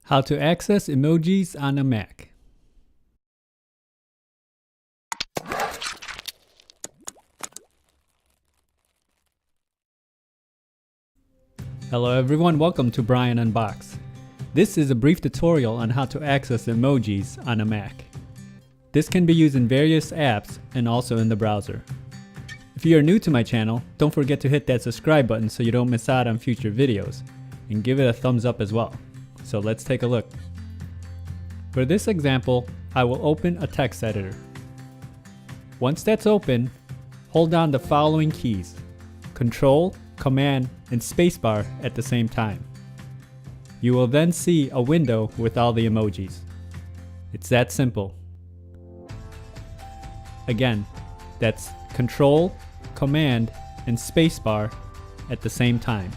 How to access emojis on a Mac. Hello everyone, welcome to Brian Unboxed. This is a brief tutorial on how to access emojis on a Mac. This can be used in various apps and also in the browser. If you are new to my channel, don't forget to hit that subscribe button so you don't miss out on future videos, and give it a thumbs up as well. So let's take a look. For this example, I will open a text editor. Once that's open, hold down the following keys: Control, Command, and Spacebar at the same time. You will then see a window with all the emojis. It's that simple. Again, that's Control, Command, and Spacebar at the same time.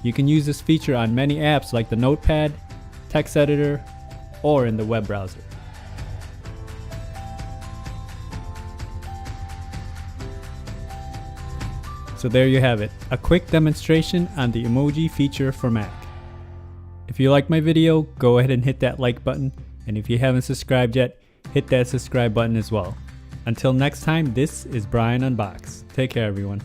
You can use this feature on many apps like the Notepad, text editor, or in the web browser. So there you have it, a quick demonstration on the emoji feature for Mac. If you liked my video, go ahead and hit that like button, and if you haven't subscribed yet, hit that subscribe button as well. Until next time, this is Brian Unboxed. Take care everyone.